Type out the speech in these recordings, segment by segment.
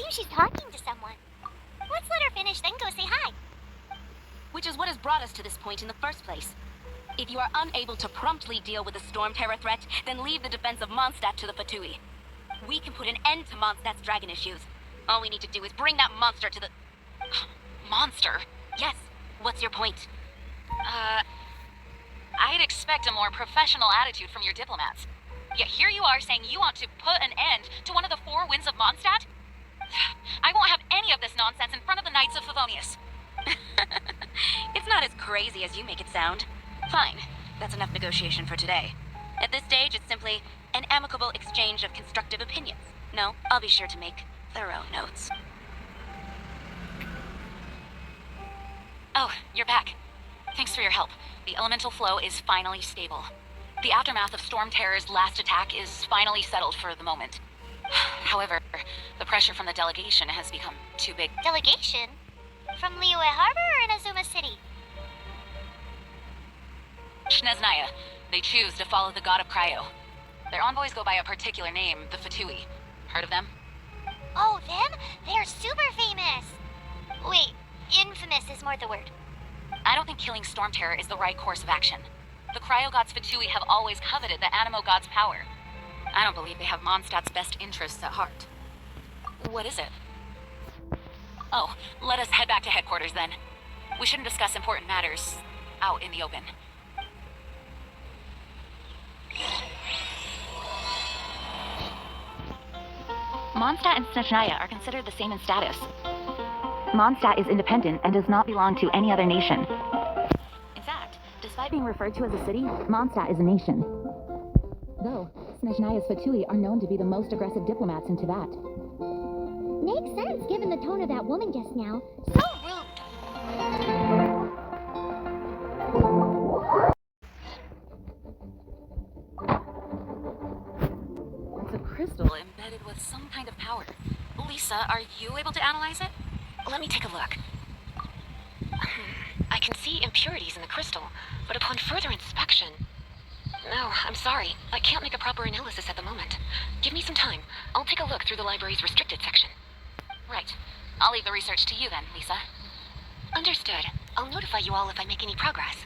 seems she's talking to someone. Let's let her finish, then go say hi. Which is what has brought us to this point in the first place. If you are unable to promptly deal with the Storm Terror threat, then leave the defense of Mondstadt to the Fatui. We can put an end to Mondstadt's dragon issues. All we need to do is bring that monster to the... Monster? Yes. What's your point? I'd expect a more professional attitude from your diplomats. Yet here you are saying you want to put an end to one of the four winds of Mondstadt? I won't have any of this nonsense in front of the Knights of Favonius. It's not as crazy as you make it sound. Fine. That's enough negotiation for today. At this stage, it's simply an amicable exchange of constructive opinions. No, I'll be sure to make thorough notes. Oh, you're back. Thanks for your help. The elemental flow is finally stable. The aftermath of Storm Terror's last attack is finally settled for the moment. However, the pressure from the delegation has become too big. Delegation? From Liyue Harbor or Inazuma City? Snezhnaya. They choose to follow the god of Cryo. Their envoys go by a particular name, the Fatui. Heard of them? Oh, them? They're super famous! Wait, infamous is more the word. I don't think killing Storm Terror is the right course of action. The Cryo gods Fatui have always coveted the Animo god's power. I don't believe they have Mondstadt's best interests at heart. What is it? Oh, let us head back to headquarters then. We shouldn't discuss important matters out in the open. Mondstadt and Snezhnaya are considered the same in status. Mondstadt is independent and does not belong to any other nation. In fact, despite being referred to as a city, Mondstadt is a nation. Though, Snezhnaya's Fatui are known to be the most aggressive diplomats in Tibet. Makes sense given the tone of that woman just now. So rude! It's a crystal embedded with some kind of power. Lisa, are you able to analyze it? Let me take a look. I can see impurities in the crystal, but upon further inspection... No, I'm sorry. I can't make a proper analysis at the moment. Give me some time. I'll take a look through the library's restricted section. Right. I'll leave the research to you then, Lisa. Understood. I'll notify you all if I make any progress.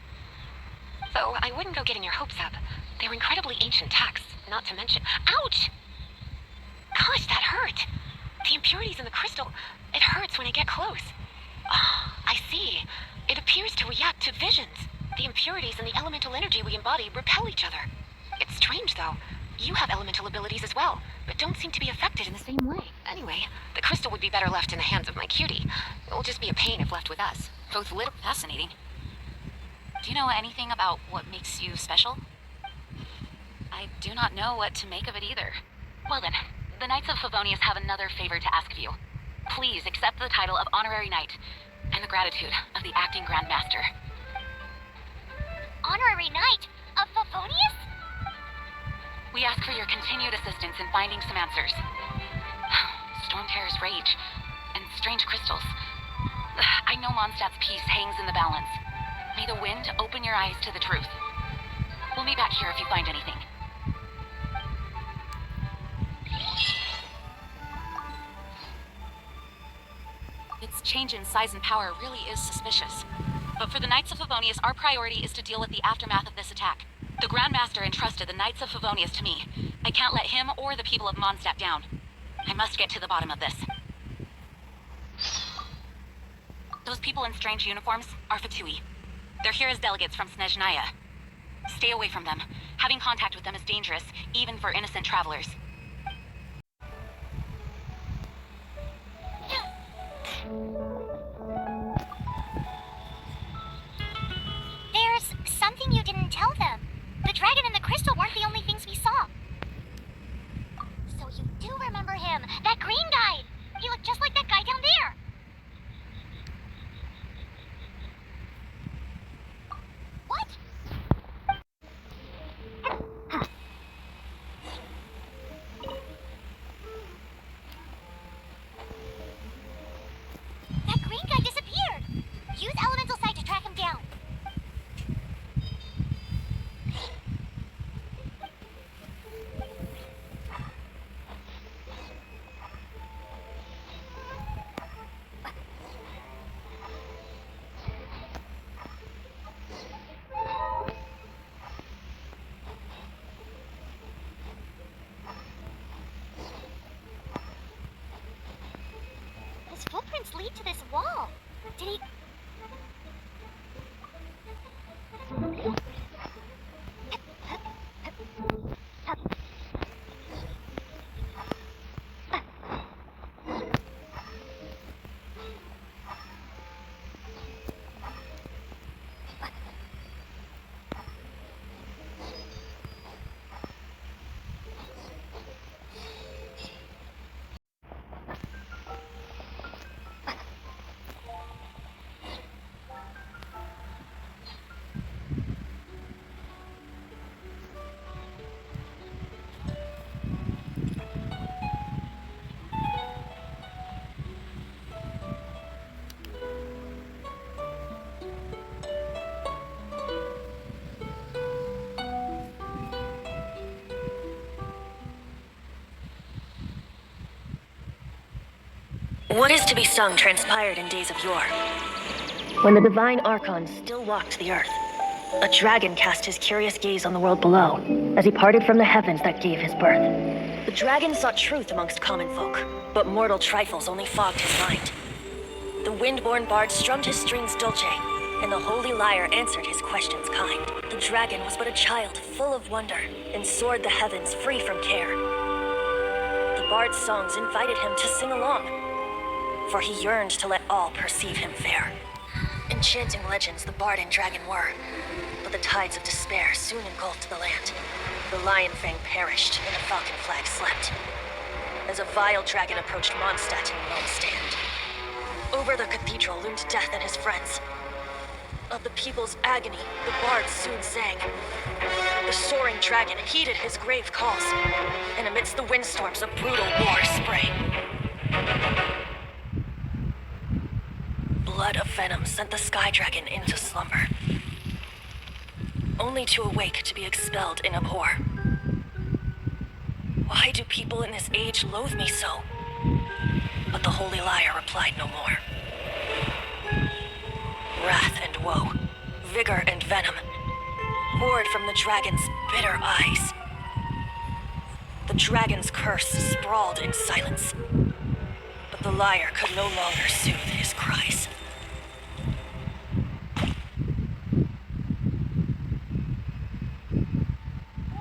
Though I wouldn't go getting your hopes up. They're incredibly ancient texts, not to mention... Ouch! Gosh, that hurt! The impurities in the crystal, it hurts when I get close. Oh, I see. It appears to react to visions. The impurities and the elemental energy we embody repel each other. It's strange, though. You have elemental abilities as well, but don't seem to be affected in the same way. Anyway, the crystal would be better left in the hands of my cutie. It will just be a pain if left with us. Both little fascinating. Do you know anything about what makes you special? I do not know what to make of it either. Well then, the Knights of Favonius have another favor to ask of you. Please accept the title of Honorary Knight, and the gratitude of the Acting Grand Master. Honorary Knight of Favonius? We ask for your continued assistance in finding some answers. Storm Terror's rage, and strange crystals. I know Mondstadt's peace hangs in the balance. May the wind open your eyes to the truth. We'll meet back here if you find anything. Its change in size and power really is suspicious. But for the Knights of Favonius, our priority is to deal with the aftermath of this attack. The Grand Master entrusted the Knights of Favonius to me. I can't let him or the people of Mondstadt down. I must get to the bottom of this. Those people in strange uniforms are Fatui. They're here as delegates from Snezhnaya. Stay away from them. Having contact with them is dangerous, even for innocent travelers. There's something you didn't tell them. The dragon and the crystal weren't the only things we saw. So you do remember him, that green guy. He looked just like that guy down there. What? footprints lead to this wall. Did he... What is to be sung transpired in days of yore, when the divine Archon still walked the earth. A dragon cast his curious gaze on the world below, as he parted from the heavens that gave his birth. The dragon sought truth amongst common folk, but mortal trifles only fogged his mind. The wind-born bard strummed his strings dulce, and the holy lyre answered his questions kind. The dragon was but a child full of wonder, and soared the heavens free from care. The bard's songs invited him to sing along, for he yearned to let all perceive him fair. Enchanting legends the bard and dragon were, but the tides of despair soon engulfed the land. The lion fang perished, and the falcon flag slept, as a vile dragon approached Mondstadt in lone stand. Over the cathedral loomed death and his friends. Of the people's agony, the bard soon sang. The soaring dragon heeded his grave calls, and amidst the windstorms a brutal war sprang. Blood of venom sent the sky dragon into slumber, only to awake to be expelled in abhor. Why do people in this age loathe me so? But the holy lyre replied no more. Wrath and woe, vigor and venom, poured from the dragon's bitter eyes. The dragon's curse sprawled in silence, but the lyre could no longer soothe his cries.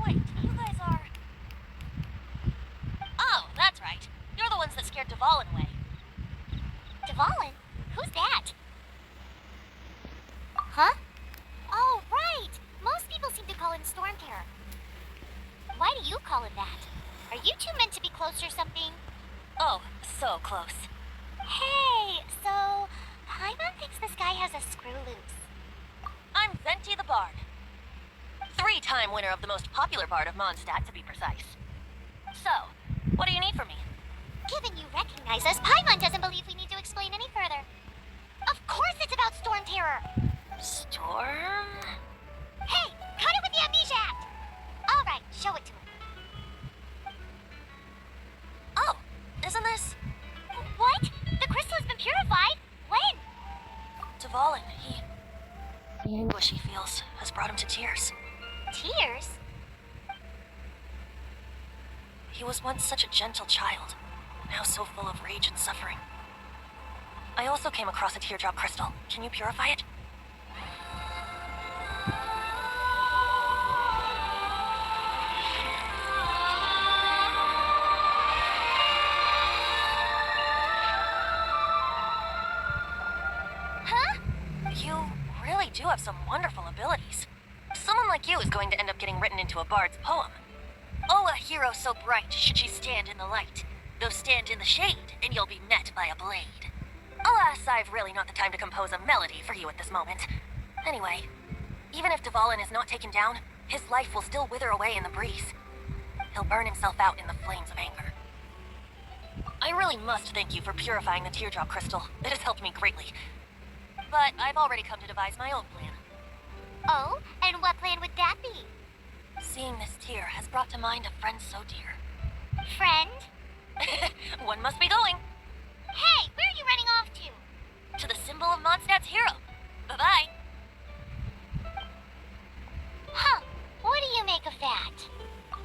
Wait, you guys are... Oh, that's right. You're the ones that scared Dvalin away. Dvalin? Who's that? Huh? Oh, right! Most people seem to call him Storm Terror. Why do you call him that? Are you two meant to be close or something? Oh, so close. Hey, so... Paimon thinks this guy has a screw loose. I'm Venti the Bard. 3-time winner of the most popular bard of Mondstadt, to be precise. So, what do you need from me? Given you recognize us, Paimon doesn't believe we need to explain any further. Of course it's about Storm Terror! Storm? Hey, cut it with the Amnesia Act! Alright, show it to him. Oh, isn't this... What? The crystal has been purified? When? Dvalin, The anguish he feels has brought him to tears. Tears? He was once such a gentle child, now so full of rage and suffering. I also came across a teardrop crystal. Can you purify it? Huh? You really do have some wonderful abilities. Someone like you is going to end up getting written into a bard's poem. Oh, a hero so bright should she stand in the light, though stand in the shade, and you'll be met by a blade. Alas, I've really not the time to compose a melody for you at this moment. Anyway, even if Dvalin is not taken down, his life will still wither away in the breeze. He'll burn himself out in the flames of anger. I really must thank you for purifying the teardrop crystal. It has helped me greatly. But I've already come to devise my own plan. Oh, and what plan would that be? Seeing this tear has brought to mind a friend so dear. Friend? One must be going. Hey, where are you running off to? To the symbol of Mondstadt's hero. Bye-bye. Huh, what do you make of that?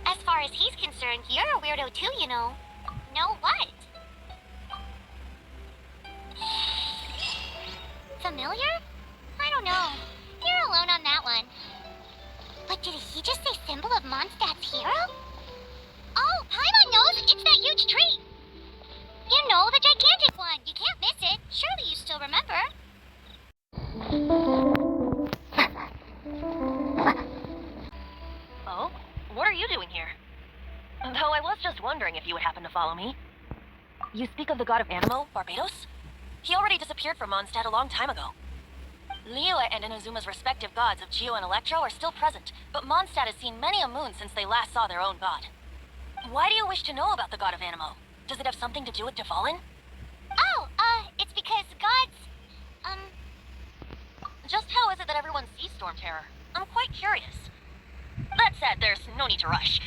As far as he's concerned, you're a weirdo too, you know. Know what? familiar? I don't know. You're alone on that one. But did he just say symbol of Mondstadt's hero? Oh, Paimon knows! It's that huge tree! You know, the gigantic one! You can't miss it! Surely you still remember? Oh? What are you doing here? Though I was just wondering if you would happen to follow me. You speak of the god of Animo, Barbados? He already disappeared from Mondstadt a long time ago. Liyue and Inazuma's respective gods of Geo and Electro are still present, but Mondstadt has seen many a moon since they last saw their own god. Why do you wish to know about the god of Animo? Does it have something to do with Dvalin? Oh, it's because gods, Just how is it that everyone sees Storm Terror? I'm quite curious. That said, there's no need to rush.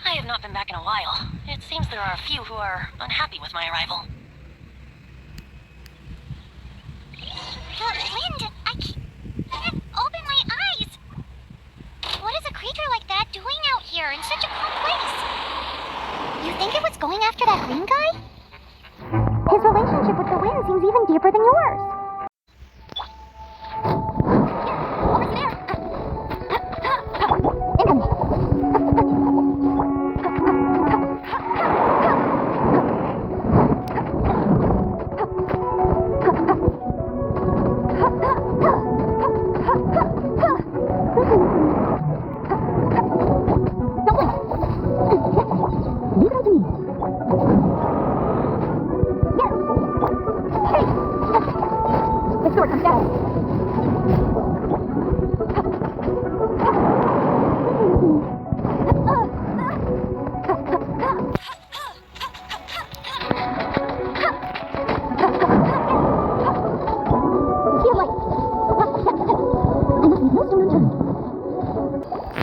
I have not been back in a while. It seems there are a few who are unhappy with my arrival. The wind! I can't open my eyes! What is a creature like that doing out here in such a cold place? You think it was going after that green guy? His relationship with the wind seems even deeper than yours. Over there! Incoming!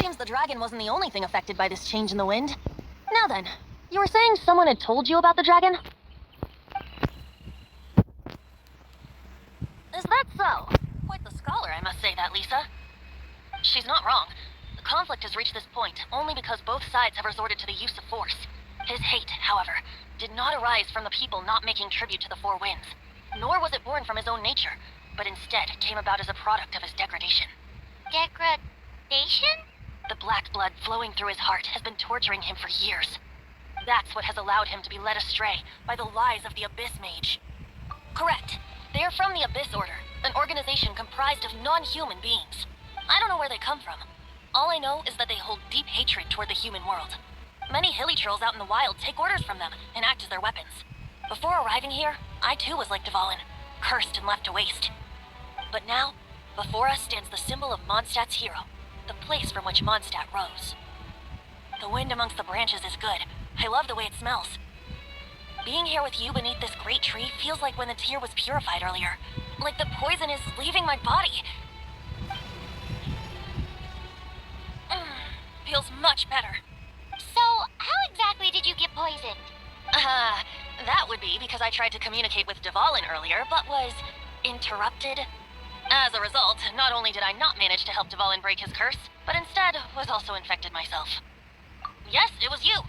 Seems the dragon wasn't the only thing affected by this change in the wind. Now then, you were saying someone had told you about the dragon? Is that so? Quite the scholar, I must say that, Lisa. She's not wrong. The conflict has reached this point only because both sides have resorted to the use of force. His hate, however, did not arise from the people not making tribute to the Four Winds, nor was it born from his own nature, but instead came about as a product of his degradation. Degradation? The black blood flowing through his heart has been torturing him for years. That's what has allowed him to be led astray by the lies of the Abyss Mage. Correct. They are from the Abyss Order, an organization comprised of non-human beings. I don't know where they come from. All I know is that they hold deep hatred toward the human world. Many hilly trolls out in the wild take orders from them and act as their weapons. Before arriving here, I too was like Dvalin, cursed and left to waste. But now, before us stands the symbol of Mondstadt's hero, the place from which Mondstadt rose. The wind amongst the branches is good. I love the way it smells. Being here with you beneath this great tree feels like when the tear was purified earlier. Like the poison is leaving my body. Feels much better. So, how exactly did you get poisoned? That would be because I tried to communicate with Dvalin earlier, but was interrupted. As a result, not only did I not manage to help Dvalin break his curse, but instead was also infected myself. Yes, it was you.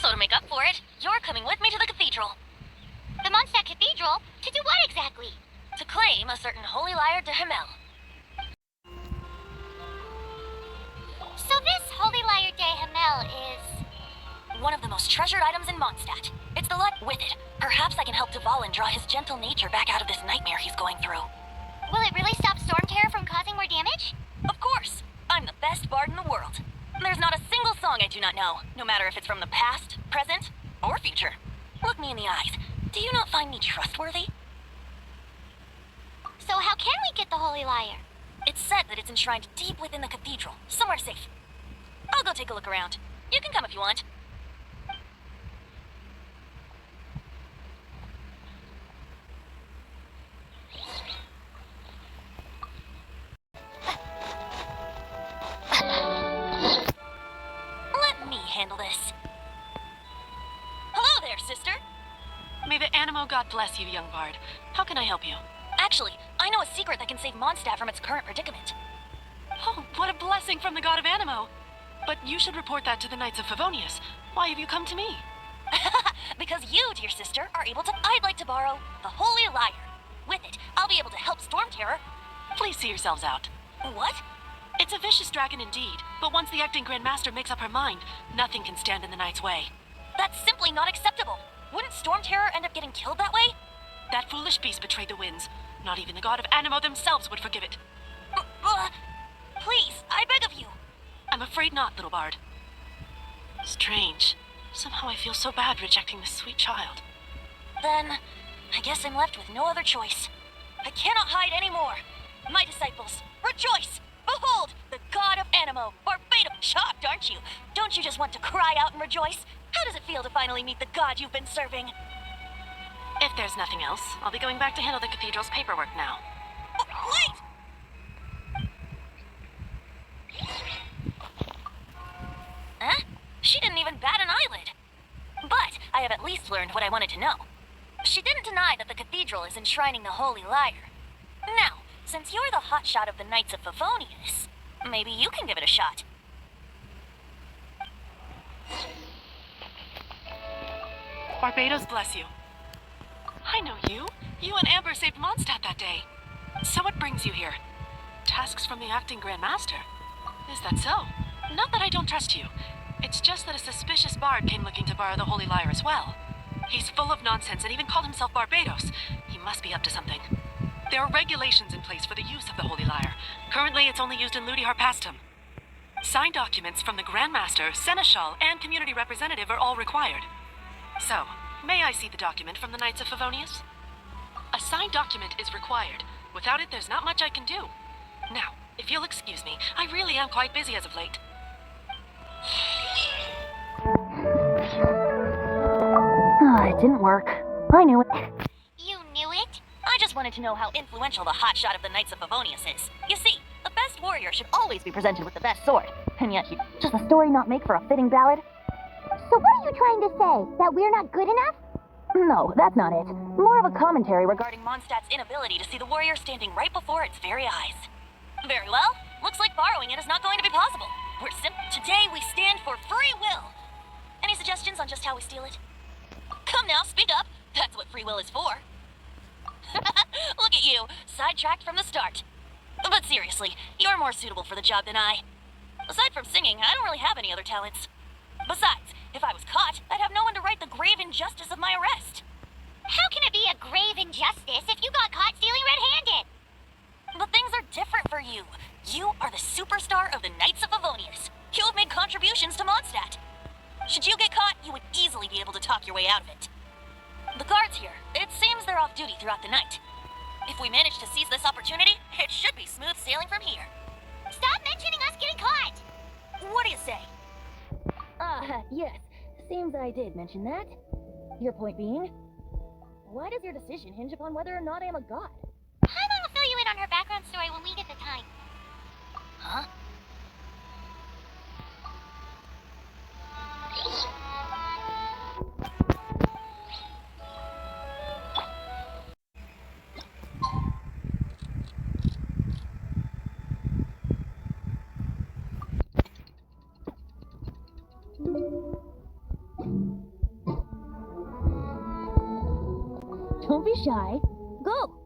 So to make up for it, you're coming with me to the cathedral. The Mondstadt Cathedral? To do what exactly? To claim a certain holy lyre de Himmel. So this Holy Lyre de Himmel is... one of the most treasured items in Mondstadt. It's the luck with it. Perhaps I can help Dvalin draw his gentle nature back out of this nightmare he's going through. Will it really stop Storm Terror from causing more damage? Of course! I'm the best bard in the world. There's not a single song I do not know, no matter if it's from the past, present, or future. Look me in the eyes. Do you not find me trustworthy? So how can we get the Holy Lyre? It's said that it's enshrined deep within the cathedral, somewhere safe. I'll go take a look around. You can come if you want. Let me handle this. Hello there, sister. May the Animo God bless you, young bard. How can I help you? Actually, I know a secret that can save Mondstadt from its current predicament. Oh, what a blessing from the God of Animo. But you should report that to the Knights of Favonius. Why have you come to me? Because you, dear sister, are able to... I'd like to borrow the Holy Lyre. with it, I'll be able to help Storm Terror. Please see yourselves out. What? It's a vicious dragon indeed, but once the acting Grandmaster makes up her mind, nothing can stand in the knight's way. That's simply not acceptable. Wouldn't Storm Terror end up getting killed that way? That foolish beast betrayed the winds. Not even the god of Animo themselves would forgive it. Please, I beg of you. I'm afraid not, little bard. Strange. Somehow I feel so bad rejecting this sweet child. Then, I guess I'm left with no other choice. I cannot hide anymore. My disciples, rejoice! Behold, the god of Animo, Barbados! Shocked, aren't you? Don't you just want to cry out and rejoice? How does it feel to finally meet the god you've been serving? If there's nothing else, I'll be going back to handle the cathedral's paperwork now. Wait! Huh? She didn't even bat an eyelid. But I have at least learned what I wanted to know. She didn't deny that the cathedral is enshrining the Holy Lyre. Now, since you're the hotshot of the Knights of Favonius, maybe you can give it a shot. Barbados bless you. I know you. You and Amber saved Mondstadt that day. So what brings you here? Tasks from the acting Grandmaster? Is that so? Not that I don't trust you. It's just that a suspicious bard came looking to borrow the Holy Lyre as well. He's full of nonsense and even called himself Barbados. He must be up to something. There are regulations in place for the use of the Holy Lyre. Currently, it's only used in Ludi Harpastum. Signed documents from the Grandmaster, Seneschal, and Community Representative are all required. So, may I see the document from the Knights of Favonius? A signed document is required. Without it, there's not much I can do. Now, if you'll excuse me, I really am quite busy as of late. It didn't work. I knew it. You knew it? I just wanted to know how influential the hotshot of the Knights of Favonius is. You see, the best warrior should always be presented with the best sword. And yet he... Does the story not make for a fitting ballad? So what are you trying to say? That we're not good enough? No, that's not it. More of a commentary regarding... Mondstadt's inability to see the warrior standing right before its very eyes. Very well. Looks like borrowing it is not going to be possible. Today we stand for free will. Any suggestions on just how we steal it? Come now, speak up. That's what free will is for. Look at you, sidetracked from the start. But seriously, you're more suitable for the job than I. Aside from singing, I don't really have any other talents. Besides, if I was caught, I'd have no one to right the grave injustice of my arrest. How can it be a grave injustice if you got caught stealing red-handed? But things are different for you. You are the superstar of the Knights of Favonius. You have made contributions to Mondstadt. Should you get caught, you would easily be able to talk your way out of it. The guards here, it seems they're off duty throughout the night. If we manage to seize this opportunity, it should be smooth sailing from here. Stop mentioning us getting caught! What do you say? Yes. Seems I did mention that. Your point being? Why does your decision hinge upon whether or not I am a god? Paimon will fill you in on her background story when we get the time. Huh? Don't be shy. Go!